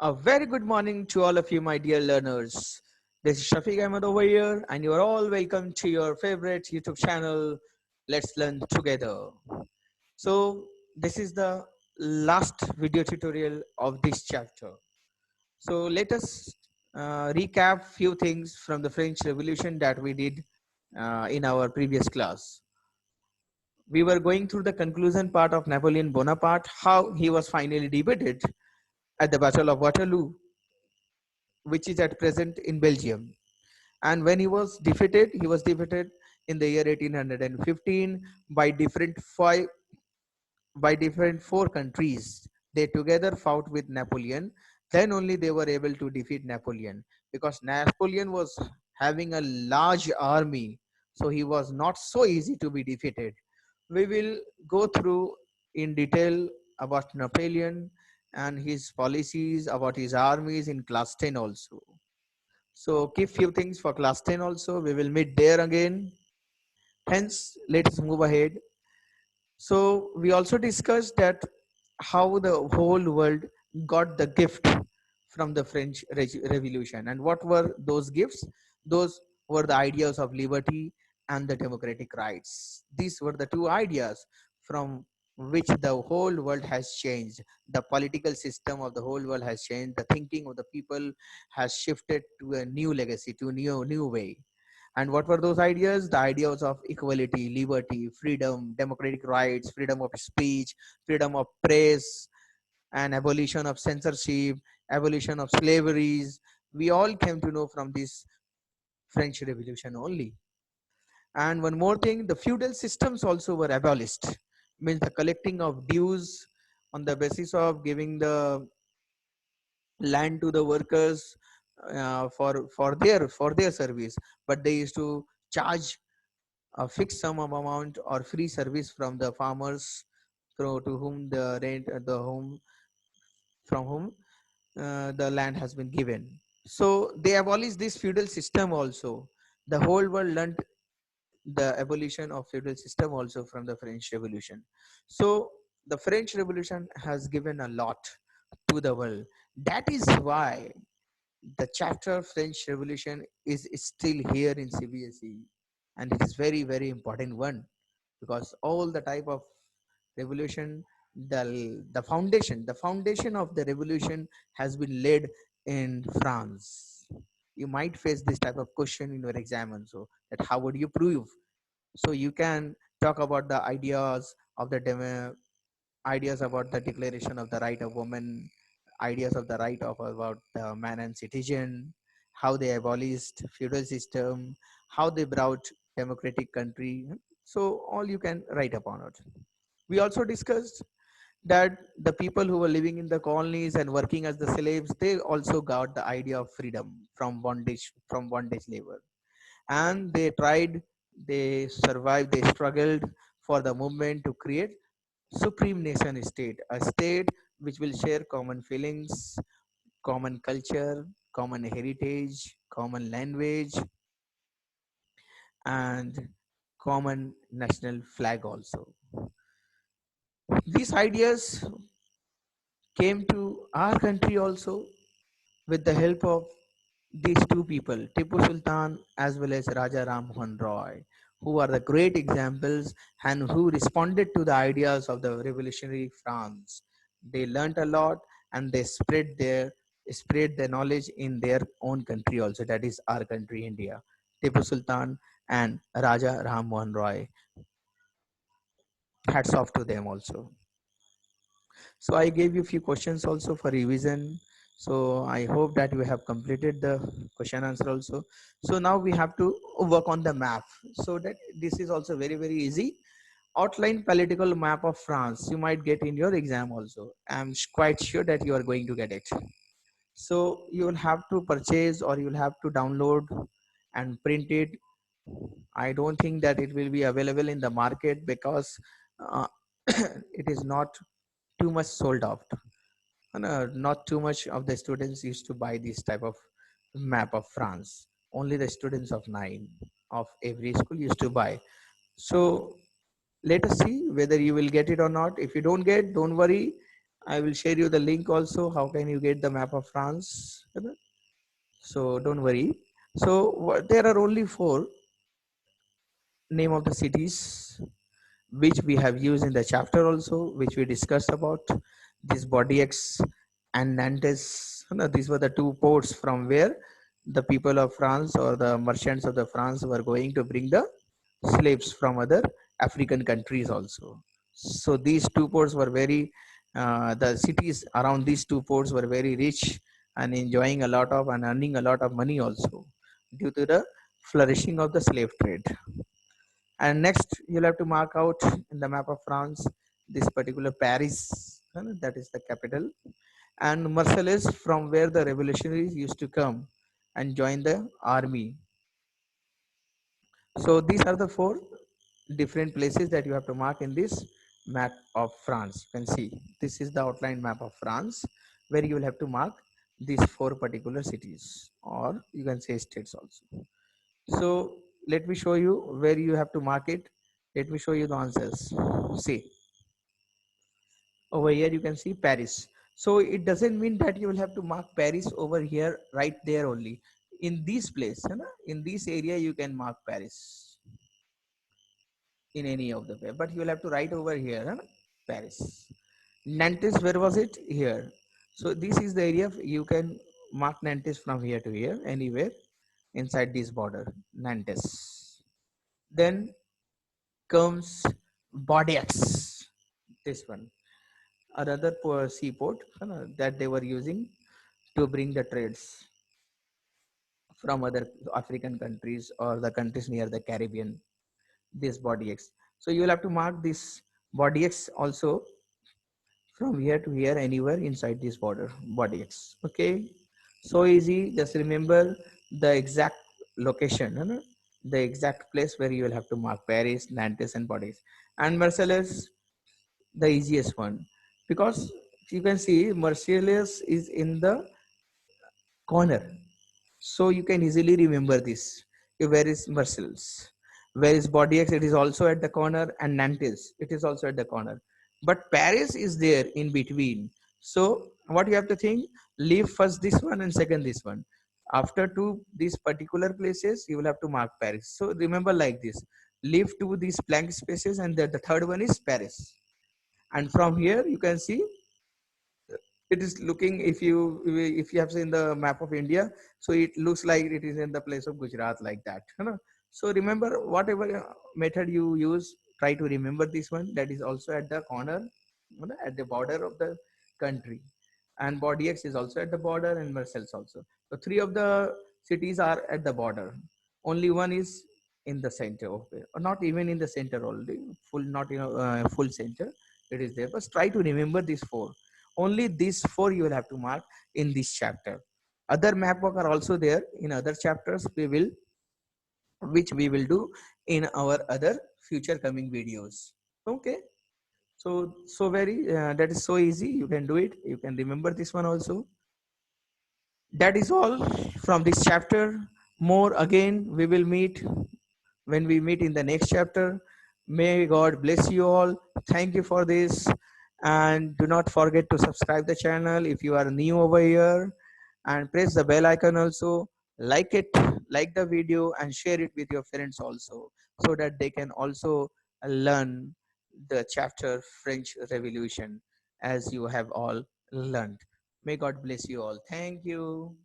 A very good morning to all of you, my dear learners. This is Shafiq Ahmed over here, and you are all welcome to your favorite YouTube channel, Let's Learn Together. So, this is the last video tutorial of this chapter. So, let us recap few things from the French Revolution that we did in our previous class. We were going through the conclusion part of Napoleon Bonaparte, how he was finally defeated at the Battle of Waterloo, which is at present in Belgium. And when he was defeated in the year 1815 by different four countries. They together fought with Napoleon. Then only they were able to defeat Napoleon, because Napoleon was having a large army, so he was not so easy to be defeated. We will go through in detail about Napoleon and his policies, about his armies in class 10 also. So keep few things for class 10 also. We will meet there again. Hence, let's move ahead. So we also discussed that how the whole world got the gift from the French Revolution, and what were those gifts? Those were the ideas of liberty and the democratic rights. These were the two ideas from which the whole world has changed. The political system of the whole world has changed. The thinking of the people has shifted to a new legacy, to a new way. And what were those ideas? The ideas of equality, liberty, freedom, democratic rights, freedom of speech, freedom of press, and abolition of censorship, abolition of slaveries. We all came to know from this French Revolution only. And one more thing, the feudal systems also were abolished. Means the collecting of dues on the basis of giving the land to the workers for their service, but they used to charge a fixed sum of amount or free service from the farmers to whom the rent the home from whom the land has been given. So they abolished this feudal system also. The whole world learned the abolition of feudal system also from the French Revolution. So the French Revolution has given a lot to the world. That is why the chapter French Revolution is still here in CBSE, and it is very important one, because all the type of revolution, the foundation of the revolution has been laid in France. You might face this type of question in your exam also, that how would you prove? So you can talk about the ideas about the declaration of the right of woman, ideas of the right of about the man and citizen, how they abolished feudal system, how they brought democratic country. So all you can write upon it. We also discussed that the people who were living in the colonies and working as the slaves, they also got the idea of freedom from bondage labor, and they survived, they struggled for the movement to create supreme nation state, a state which will share common feelings, common culture, common heritage, common language, and common national flag also. These ideas came to our country also with the help of these two people, Tipu Sultan as well as Raja Ram Mohan Roy, who are the great examples and who responded to the ideas of the revolutionary France. They learnt a lot, and they spread their knowledge in their own country also, that is our country, India. Tipu Sultan and Raja Ram Mohan Roy. Hats off to them also. So I gave you a few questions also for revision. So I hope that you have completed the question answer also. So now we have to work on the map. So that this is also very easy. Outline political map of France. You might get in your exam also. I'm quite sure that you are going to get it. So you will have to purchase, or you will have to download and print it. I don't think that it will be available in the market, because uh, it is not too much sold out. Not too much of the students used to buy this type of map of France. Only the students of 9 of every school used to buy. So let us see whether you will get it or not. If you don't get, don't worry. I will share you the link also. How can you get the map of France? So don't worry. So there are only four name of the cities which we have used in the chapter also, which we discussed about. This Body X and Nantes. These were the two ports from where the people of France or the merchants of the France were going to bring the slaves from other African countries also. So these two ports were very, the cities around these two ports were very rich and enjoying a lot of and earning a lot of money also due to the flourishing of the slave trade. And next, you'll have to mark out in the map of France this particular Paris, that is the capital, and Marseilles, from where the revolutionaries used to come and join the army. So these are the four different places that you have to mark in this map of France. You can see this is the outline map of France, where you will have to mark these four particular cities, or you can say states also. So let me show you where you have to mark it. Let me show you the answers. See, over here you can see Paris. So it doesn't mean that you will have to mark Paris over here, right there only. In this place, in this area, you can mark Paris in any of the way, but you will have to write over here, Paris. Nantes, where was it? Here. So this is the area you can mark Nantes from here to here, anywhere inside this border, Nantes. Then comes Bordeaux. This one, another seaport that they were using to bring the trades from other African countries or the countries near the Caribbean. This Bordeaux. So you will have to mark this Bordeaux also from here to here, anywhere inside this border, Bordeaux. Okay, so easy. Just remember the exact location, the exact place where you will have to mark Paris, Nantes, and Bordeaux. And Marseilles, the easiest one, because you can see Marseilles is in the corner, so you can easily remember this. Where is Marseilles? Where is Bordeaux? It is also at the corner, and Nantes, it is also at the corner. But Paris is there in between. So what you have to think, leave first this one and second this one. After two these particular places, you will have to mark Paris. So remember like this, leave two these blank spaces, and the third one is Paris. And from here you can see it is looking, if you have seen the map of India, so it looks like it is in the place of Gujarat, like that, so remember, whatever method you use, try to remember this one, that is also at the corner, at the border of the country. And Bordeaux is also at the border, and Marseilles also. So three of the cities are at the border, only one is in the center, okay, or not even in the center only, full, not full center, it is there. But try to remember these four, only these four you will have to mark in this chapter. Other map work are also there in other chapters, which we will do in our other future coming videos. Okay, so very that is so easy, you can do it, you can remember this one also. That is all from this chapter. More again we will meet when we meet in the next chapter. May God bless you all. Thank you for this. And do not forget to subscribe the channel if you are new over here, and press the bell icon also. Like it, like the video, and share it with your friends also, so that they can also learn the chapter French Revolution as you have all learned. May God bless you all. Thank you.